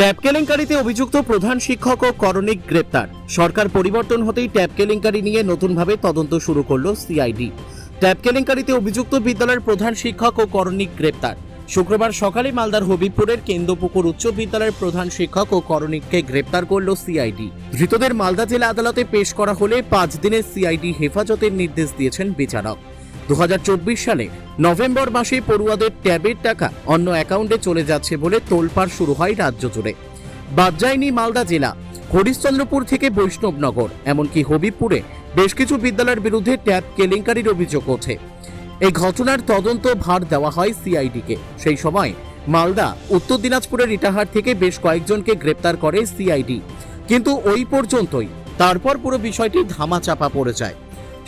Tab কেলেঙ্কারিতে অভিযুক্ত প্রধান শিক্ষক ও করণিক গ্রেপ্তার। সরকার পরিবর্তন হতেই ট্যাব কেলেঙ্কারি নিয়ে নতুনভাবে তদন্ত শুরু করল সিআইডি। ট্যাব কেলেঙ্কারিতে অভিযুক্ত বিদ্যালয়ের প্রধান শিক্ষক ও করণিক গ্রেপ্তার। শুক্রবার সকালে মালদার হবিবপুরের কেন্দ্রপুকুর উচ্চ বিদ্যালয়ের প্রধান শিক্ষক ও করণিককে গ্রেপ্তার করল সিআইডি। ধৃতদের মালদা জেলা আদালতে পেশ করা হলে 5 দিনের সিআইডি হেফাজতের নির্দেশ দিয়েছেন বিচারক। 2024 সালে নভেম্বর মাসে পড়ুয়াদের ট্যাবের টাকা অন্য অ্যাকাউন্টে চলে যাচ্ছে বলে তোলপাড় শুরু হয় রাজ্য জুড়ে। বাদ যায়নি মালদা জেলা। হরিশ্চন্দ্রপুর থেকে বৈষ্ণবনগর এমনকি হবিবপুরে বেশ কিছু বিদ্যালয়ের বিরুদ্ধে ট্যাব কেলেঙ্কারির অভিযোগ ওঠে। এই ঘটনার তদন্ত ভার দেওয়া হয় সিআইডিকে। সেই সময় মালদা, উত্তর দিনাজপুরের ইটাহার থেকে বেশ কয়েকজনকে গ্রেপ্তার করে সিআইডি, কিন্তু ওই পর্যন্তই। তারপর পুরো বিষয়টি ধামাচাপা পড়ে যায়।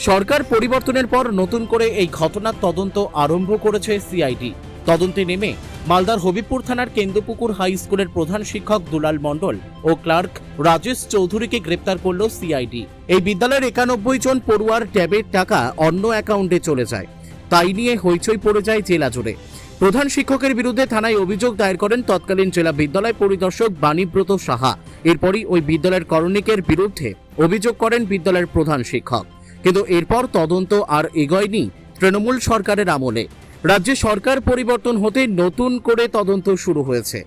সরকার পরিবর্তনের পর নতুন করে এই ঘটনার তদন্ত আরম্ভ করেছে সিআইডি। তদন্তে নেমে মালদার হবিবপুর থানার কেন্দ্রপুকুর হাই স্কুলের প্রধান শিক্ষক দুলাল মণ্ডল ও ক্লার্ক রাজেশ চৌধুরীকে গ্রেপ্তার করল সিআইডি। এই বিদ্যালয়ের 91 জন পড়ুয়ার ট্যাবের টাকা অন্য অ্যাকাউন্টে চলে যায়। তাই নিয়ে হইচই পড়ে যায় জেলা জুড়ে। প্রধান শিক্ষকের বিরুদ্ধে থানায় অভিযোগ দায়ের করেন তৎকালীন জেলা বিদ্যালয় পরিদর্শক বাণীব্রত সাহা। এরপরই ওই বিদ্যালয়ের করণিকের বিরুদ্ধে অভিযোগ করেন বিদ্যালয়ের প্রধান শিক্ষক। কিন্তু এরপর তদন্ত আর এগোয়নি তৃণমূল সরকারের আমলে। রাজ্যে সরকার পরিবর্তন হতে নতুন করে তদন্ত শুরু হয়েছে।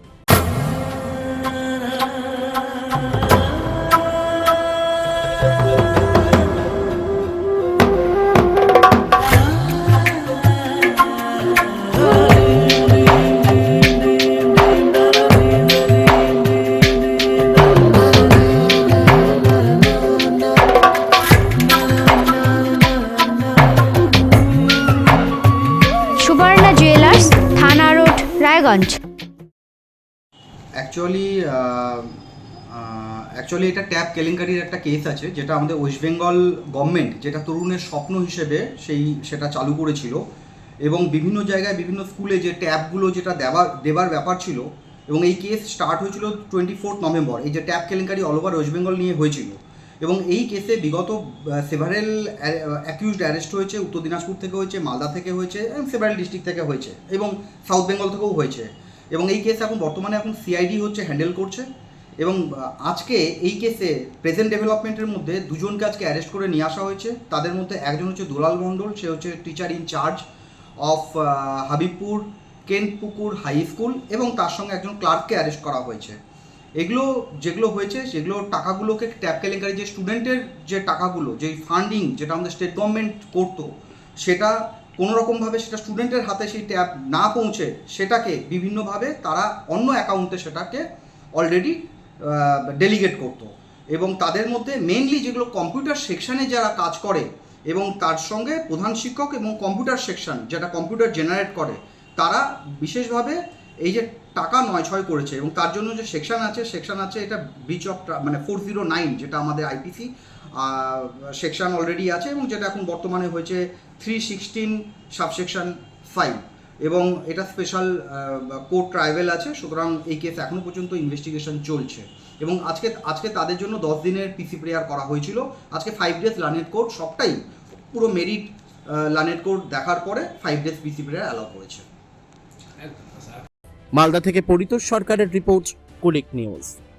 সুবর্ণা জুয়েলার্স, থানা রোড, রায়গঞ্জ। অ্যাকচুয়ালি এটা ট্যাব কেলেঙ্কারির একটা কেস আছে, যেটা আমাদের ওয়েস্ট বেঙ্গল গভর্নমেন্ট যেটা তরুণের স্বপ্ন হিসেবে সেটা চালু করেছিল, এবং বিভিন্ন জায়গায় বিভিন্ন স্কুলে যে ট্যাবগুলো যেটা দেবার ব্যাপার ছিল, এবং এই কেস স্টার্ট হয়েছিল 24 নভেম্বর। এই যে ট্যাব কেলেঙ্কারি অল ওভার ওয়েস্ট বেঙ্গল নিয়ে হয়েছিল, এবং এই কেসে বিগত সেভারেল অ্যাকিউজড অ্যারেস্ট হয়েছে। উত্তর দিনাজপুর থেকে হয়েছে, মালদা থেকে হয়েছে, এবং সেভারেল ডিস্ট্রিক্ট থেকে হয়েছে, এবং সাউথ বেঙ্গল থেকেও হয়েছে। এবং এই কেস বর্তমানে সিআইডি হ্যান্ডেল করছে। এবং আজকে এই কেসে প্রেজেন্ট ডেভেলপমেন্টের মধ্যে দুজনকে আজকে অ্যারেস্ট করে নিয়ে আসা হয়েছে। তাদের মধ্যে একজন হচ্ছে দুলাল মণ্ডল, সে হচ্ছে teacher in charge of Habibpur Kendrapukur high school, এবং তার সঙ্গে একজন ক্লার্ককে অ্যারেস্ট করা হয়েছে। যেগুলো হয়েছে সেগুলো টাকাগুলোকে ট্যাব কেলেঙ্কারি যে স্টুডেন্টের যে টাকাগুলো, যে ফান্ডিং যেটা আমাদের স্টেট গভর্নমেন্ট করতো, সেটা কোনোরকমভাবে সেটা স্টুডেন্টের হাতে সেই ট্যাব না পৌঁছে সেটাকে বিভিন্নভাবে তারা অন্য অ্যাকাউন্টে সেটাকে অলরেডি ডেলিগেট করতো। এবং তাদের মধ্যে মেইনলি যেগুলো কম্পিউটার সেকশানে যারা কাজ করে, এবং তার সঙ্গে প্রধান শিক্ষক এবং কম্পিউটার সেকশন যেটা কম্পিউটার জেনারেট করে, তারা বিশেষভাবে এই যে টাকা নয়ছয় করেছে। এবং তার জন্য যে সেকশন আছে এটা ব্রিচ অফ 409, যেটা আমাদের আইপিসি সেকশন অলরেডি আছে, এবং যেটা এখন বর্তমানে হয়েছে 316 সাবসেকশন 5, এবং এটা স্পেশাল কোর্ট ট্রাইব্যুনাল আছে। সুতরাং এই কেস এখনও পর্যন্ত ইনভেস্টিগেশন চলছে, এবং আজকে তাদের জন্য 10 দিনের পিসি প্রেয়ার করা হয়েছিল। আজকে 5 ডেজ লার্নেড কোর্ট, সবটাই পুরো মেরিট লার্নেড কোর্ট দেখার পরে 5 ডেজ পিসি প্রেয়ার অ্যালাউ করেছে। মালদা থেকে পরিতোষ সরকারের রিপোর্ট, কুলিক নিউজ।